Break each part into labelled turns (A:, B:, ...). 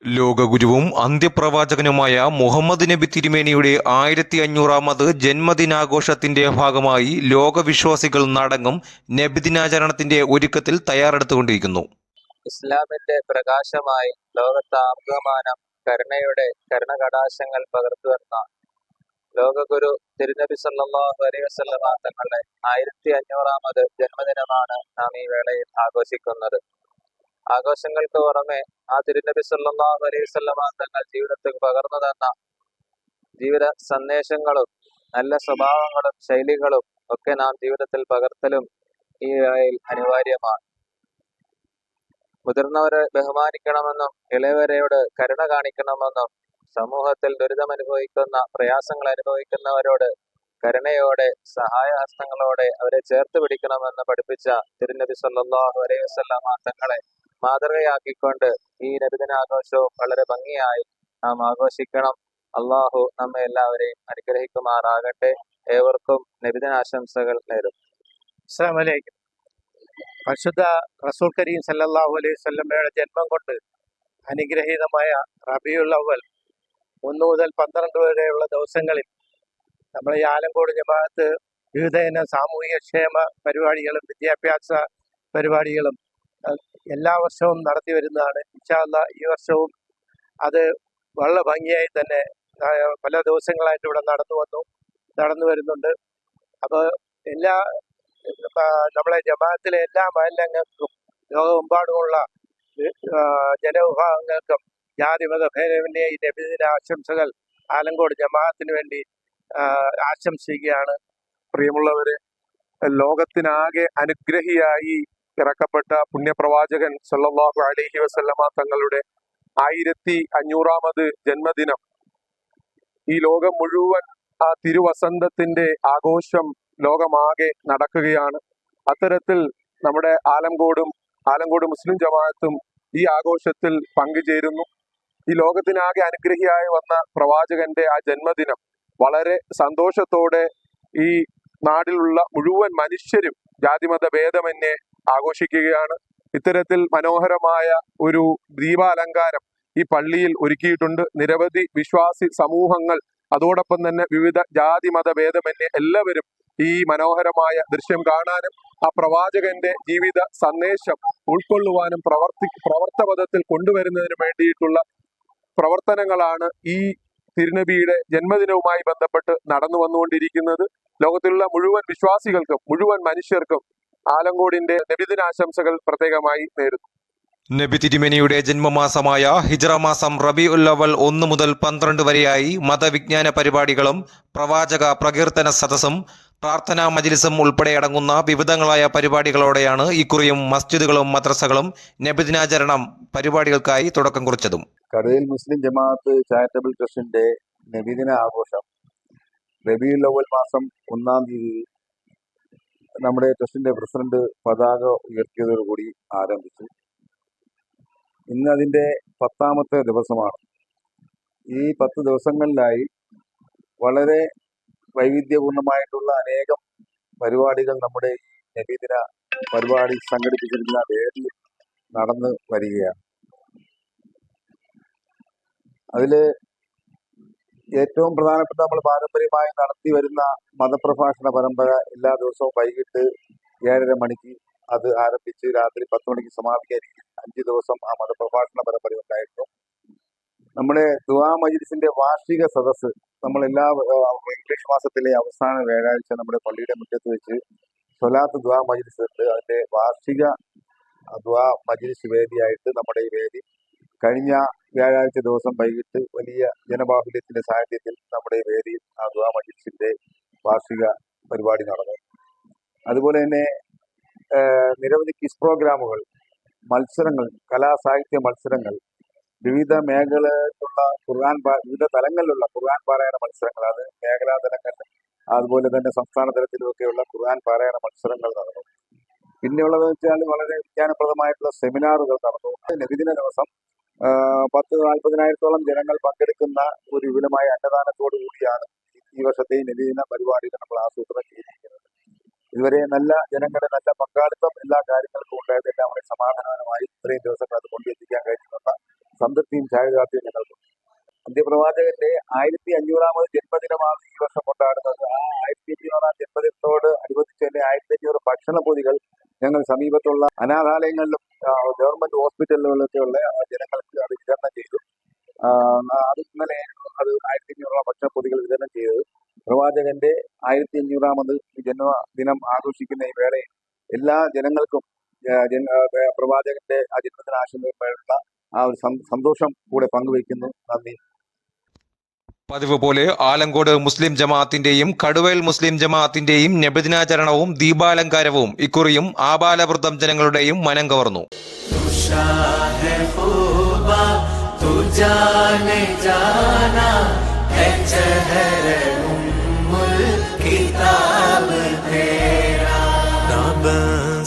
A: ലോകഗുരുവും അന്ത്യപ്രവാചകനുമായ മുഹമ്മദ് നബി തിരുമേനിയുടെ 1500-ാമത് ജന്മദിനാഘോഷത്തിന്റെ ഭാഗമായി ലോകവിശ്വാസികൾ നടങ്ങും നബിദിനാചരണത്തിന്റെ ഒരുക്കത്തിൽ തയ്യാറെടുത്തുകൊണ്ടിരിക്കുന്നു.
B: ഇസ്ലാമിന്റെ പ്രകാശമായി ലോകത്താകമാനം കരുണയുടെ കരുണകടാശങ്ങൾ പകർത്തുവരുന്ന ലോകഗുരു തിരുനബി സല്ലല്ലാഹു അലൈഹി വസല്ലമ തങ്ങളുടെ 1500-ാമത് ജന്മദിനമാണ് നാം ഈ വേളയിൽ ആഘോഷിക്കുന്നത്. ആഘോഷങ്ങൾക്ക് പുറമെ ആ തിരുനബി സല്ലല്ലാഹു അലൈഹി വസല്ലമ തങ്ങൾ ജീവിതത്തിൽ പകർന്നു തന്ന ജീവിത സന്ദേശങ്ങളും നല്ല സ്വഭാവങ്ങളും ശൈലികളും ഒക്കെ നാം ജീവിതത്തിൽ പകർത്തലും ഈ വേളയിൽ അനിവാര്യമാണ്. മുതിർന്നവരെ ബഹുമാനിക്കണമെന്നും ഇളയവരെയോട് കരുണ കാണിക്കണമെന്നും സമൂഹത്തിൽ ദുരിതമനുഭവിക്കുന്ന പ്രയാസങ്ങൾ അനുഭവിക്കുന്നവരോട് കരുണയോടെ സഹായഹസ്തങ്ങളോടെ അവരെ ചേർത്ത് പിടിക്കണമെന്ന് പഠിപ്പിച്ച തിരുനബി സല്ലല്ലാഹു അലൈഹി വസല്ലമ തങ്ങളെ മാതൃകയാക്കിക്കൊണ്ട് ഈ നബിദിനാഘോഷവും വളരെ ഭംഗിയായി നാം ആഘോഷിക്കണം. അള്ളാഹു നമ്മെ എല്ലാവരെയും അനുഗ്രഹിക്കുമാറാകട്ടെ. ഏവർക്കും നബിദിനാശംസകൾ നേരുന്നു.
C: അസ്സലാമു അലൈക്കും. പരിശുദ്ധ റസൂൽ കരീം സല്ലല്ലാഹു അലൈഹി വസല്ലമയുടെ ജന്മം കൊണ്ട് അനുഗ്രഹീതമായ റബീഉൽ അവ്വൽ 1 മുതൽ 12 വരെയുള്ള ദിവസങ്ങളിൽ നമ്മൾ ഈ ആലങ്കോട് ജമാഅത്ത് വിവിധ ഇനം സാമൂഹിക ക്ഷേമ പരിപാടികളും വിദ്യാഭ്യാസ പരിപാടികളും എല്ലാ വർഷവും നടത്തി വരുന്നതാണ്. ഇൻഷാ അല്ലാഹ് ഈ വർഷവും അത് വളരെ ഭംഗിയായി തന്നെ പല ദിവസങ്ങളായിട്ട് ഇവിടെ നടന്നു വരുന്നുണ്ട്. അപ്പോൾ നമ്മളെ ജമാഅത്തിലെ എല്ലാ മഹല്ലങ്ങൾക്കും ലോകമെമ്പാടുമുള്ള ജനവിഭാഗങ്ങൾക്കും ജാതിമത ഭേദമന്യേ ഈ നബിദിന ആശംസകൾ ആലങ്കോട് ജമാഅത്തിന് വേണ്ടി ആശംസിക്കുകയാണ്.
D: പ്രിയമുള്ളവരെ, ലോകത്തിനാകെ അനുഗ്രഹിയായി ഇറക്കപ്പെട്ട പുണ്യപ്രവാചകൻ സല്ലല്ലാഹു അലൈഹി വസല്ലമ തങ്ങളുടെ 1500-ാമത് ജന്മദിനം, ഈ ലോകം മുഴുവൻ ആ തിരുവസന്തത്തിന്റെ ആഘോഷം ലോകമാകെ നടക്കുകയാണ്. അത്തരത്തിൽ നമ്മുടെ ആലങ്കോട് മുസ്ലിം ജമാഅത്തും ഈ ആഘോഷത്തിൽ പങ്കുചേരുന്നു. ഈ ലോകത്തിനാകെ അനുഗ്രഹിയായി വന്ന പ്രവാചകന്റെ ആ ജന്മദിനം വളരെ സന്തോഷത്തോടെ ഈ നാട്ടിലുള്ള മുഴുവൻ മനുഷ്യരും ജാതിമത ഭേദമന്യേ ആഘോഷിക്കുകയാണ്. ഇത്തരത്തിൽ മനോഹരമായ ഒരു ദീപാലങ്കാരം ഈ പള്ളിയിൽ ഒരുക്കിയിട്ടുണ്ട്. നിരവധി വിശ്വാസി സമൂഹങ്ങൾ, അതോടൊപ്പം തന്നെ വിവിധ ജാതി മത ഭേദമന്യേ എല്ലാവരും ഈ മനോഹരമായ ദൃശ്യം കാണാനും ആ പ്രവാചകന്റെ ജീവിത സന്ദേശം ഉൾക്കൊള്ളുവാനും പ്രവർത്തപഥത്തിൽ കൊണ്ടുവരുന്നതിന് വേണ്ടിയിട്ടുള്ള പ്രവർത്തനങ്ങളാണ് ഈ തിരുനബിയുടെ ജന്മദിനവുമായി ബന്ധപ്പെട്ട് നടന്നു വന്നുകൊണ്ടിരിക്കുന്നത്. ലോകത്തിലുള്ള മുഴുവൻ വിശ്വാസികൾക്കും മുഴുവൻ മനുഷ്യർക്കും ആലങ്കോടിന്റെ നബിദിനാശംസകൾ പ്രത്യേകമായി നേരുന്നു.
A: നബി തിരുമേനിയുടെ ജന്മമാസമായ ഹിജ്റ മാസം റബീഉൽ അവ്വൽ 1 മുതൽ 12 വരെയായി മതവിജ്ഞാന പരിപാടികളും പ്രവാചക പ്രകീർത്തന സദസ്സും പ്രാർത്ഥനാ മജ്ലിസും ഉൾപ്പെടെ അടങ്ങുന്ന വിവിധങ്ങളായ പരിപാടികളോടെയാണ് ഇക്കുറിയും മസ്ജിദുകളും മദ്രസകളും നബിദിനാചരണം പരിപാടികൾക്കായി തുടക്കം കുറിച്ചതും.
E: കടയിൽ മുസ്ലിം ജമാഅത്ത് ചാരിറ്റബിൾ ട്രസ്റ്റിന്റെ നബിദിന ആഘോഷം റബീഉൽ അവ്വൽ മാസം 1-ാം തീയതി നമ്മുടെ ട്രസ്റ്റിന്റെ പ്രസിഡന്റ് പതാക ഉയർത്തിയതോടുകൂടി ആരംഭിച്ചു. ഇന്ന് അതിന്റെ 10-ാമത്തെ ദിവസമാണ്. ഈ 10 ദിവസങ്ങളിലായി വളരെ വൈവിധ്യപൂർണമായിട്ടുള്ള അനേകം പരിപാടികൾ നമ്മുടെ നബിദിന പരിപാടി സംഘടിപ്പിച്ചിരിക്കുന്ന വേദിയിൽ നടന്നു വരികയാണ്. അതില് ഏറ്റവും പ്രധാനപ്പെട്ട നമ്മൾ പാരമ്പര്യമായി നടത്തി വരുന്ന മതപ്രഭാഷണ പരമ്പര എല്ലാ ദിവസവും വൈകിട്ട് 7:30 മണിക്ക് അത് ആരംഭിച്ച് രാത്രി 10 മണിക്ക് സമാപിക്കാതിരിക്കും. 5 ദിവസം ആ മതപ്രഭാഷണ പരമ്പര ഉണ്ടായിരുന്നു. നമ്മുടെ ദുആ മജ്ലിസിന്റെ വാർഷിക സദസ്സ് നമ്മൾ ഇംഗ്ലീഷ് മാസത്തിലെ അവസാന വ്യാഴാഴ്ച നമ്മുടെ പള്ളിയുടെ മുറ്റത്ത് വെച്ച് സ്വലാത്ത് ദുആ മജ്ലിസ് ഉണ്ട്. അതിന്റെ വാർഷിക ദുആ മജ്ലിസ് വേദിയായിട്ട് നമ്മുടെ ഈ വേദി കഴിഞ്ഞ വ്യാഴാഴ്ച ദിവസം വൈകിട്ട് വലിയ ജനബാഹുല്യത്തിന്റെ സാന്നിധ്യത്തിൽ നമ്മുടെ വേദിയിൽ ആ ദുആ മജ്ലിസിന്റെ വാർഷിക പരിപാടി നടന്നു. അതുപോലെ തന്നെ നിരവധി ക്വിസ് പ്രോഗ്രാമുകൾ, മത്സരങ്ങൾ, കലാസാഹിത്യ മത്സരങ്ങൾ, വിവിധ മേഖലയിലുള്ള വിവിധ തലങ്ങളിലുള്ള ഖുർആൻ പാരായണ മത്സരങ്ങൾ, അത് മേഖലാ തലങ്ങൾ അതുപോലെ തന്നെ സംസ്ഥാന തലത്തിലുമൊക്കെയുള്ള ഖുർആൻ പാരായണ മത്സരങ്ങൾ നടന്നു. പിന്നെയുള്ളതെന്ന് വെച്ചാൽ വളരെ വിജ്ഞാനപ്രദമായിട്ടുള്ള സെമിനാറുകൾ നടന്നു. നബിദിന ദിവസം 10,000-40,000-ഓളം ജനങ്ങൾ പങ്കെടുക്കുന്ന ഒരു വിപുലമായ അന്നദാനത്തോടു കൂടിയാണ് ഈ വർഷത്തെ നബിദിന പരിപാടികൾ നമ്മൾ ആസൂത്രണം ചെയ്തിരിക്കുന്നത്. ഇതുവരെ നല്ല ജനങ്ങളുടെ നല്ല പങ്കാളിത്തം എല്ലാ കാര്യങ്ങൾക്കും ഉണ്ടായത്. എല്ലാം വളരെ സമാധാനപരമായി ഇത്രയും ദിവസങ്ങൾ അത് കൊണ്ടെത്തിക്കാൻ കഴിഞ്ഞിട്ടുള്ള സംതൃപ്തിയും ചാരിതാർത്ഥ്യവും ഞങ്ങൾക്ക്. അന്ത്യപ്രവാചകന്റെ 1500-ാമത് ജന്മദിനമാണ് ഈ വർഷം കൊണ്ടാടുന്നത്. ആ 1500-ാം ജന്മദിനത്തോട് അനുബന്ധിച്ച് തന്നെ 1500 ഭക്ഷണ പൊതികൾ ഞങ്ങൾ സമീപത്തുള്ള അനാഥാലയങ്ങളിലും ഗവൺമെന്റ് ഹോസ്പിറ്റലുകളിലൊക്കെയുള്ള ജനങ്ങൾക്ക് അത് വിതരണം ചെയ്തു. അത് ഇന്നലെ അത് 1500 ഭക്ഷണ പൊതികൾ വിതരണം ചെയ്തത്. പ്രവാചകന്റെ 1500-ാമത് ജന്മദിനം ആഘോഷിക്കുന്ന ഈ വേളയിൽ എല്ലാ ജനങ്ങൾക്കും പ്രവാചകന്റെ ആ ജന്മദിനാശംസകളുള്ള ആ ഒരു സന്തോഷം കൂടെ പങ്കുവയ്ക്കുന്നു. നന്ദി.
A: പതിവ് പോലെ ആലങ്കോട് മുസ്ലിം ജമാഅത്തിന്റെയും കടുവയിൽ മുസ്ലിം ജമാഅത്തിന്റെയും നബിദിനാചരണവും ദീപാലങ്കാരവും ഇക്കുറിയും ആബാലവൃദ്ധം ജനങ്ങളുടെയും മനം കവർന്നു.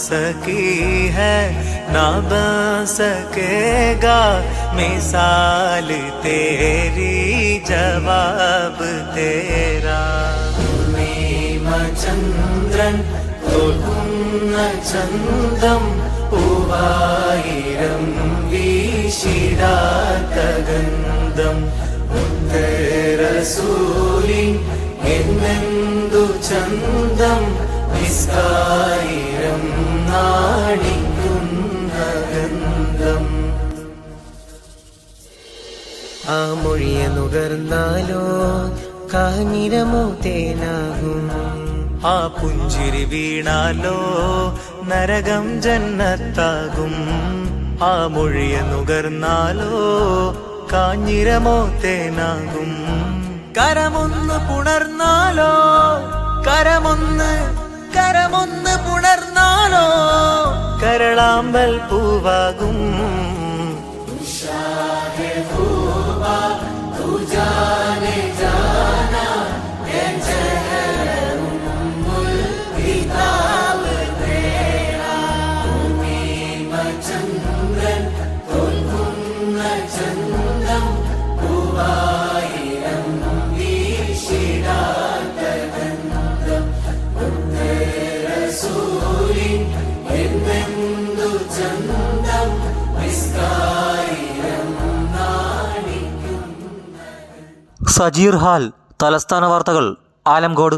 F: सकी है ना बन सकेगा मिसाल तेरी जवाब तेरा ചന്ദ്രൻ തോൽക്കുന്ന ചന്തം പൂവായിരം വീശിടാത്ത ഗന്ധം റസൂലിൻ എന്നെന്തു ചന്തം നിസ്കാരം നാടിക്കുന്ന ഗന്ധം. ആ മൊഴിയെ നുകർന്നാലോ കാഞ്ഞിരമോ തേനാകും, ആ പുഞ്ചിരി വീണാലോ നരകം ജന്നത്താകും. ആ മൊഴിയെ നുകർന്നാലോ കാഞ്ഞിരമോ തേനാകും. കരമൊന്ന് പുണർന്നാലോ കരമൊന്ന് പുണർന്നാലോ കരളാമ്പൽ പൂവാകും. ചന്ദ്രൻ തോൽക്കുന്ന ചന്തം പൂവായിരം വീശിടാത്ത ഗന്ധം റസൂലിൻ എന്നെന്തു ചന്തം നിസ്കാരം നാടിക്കും.
G: സജീർ ഹാൽ, തലസ്ഥാന വാർത്തകൾ, ആലംകോട്.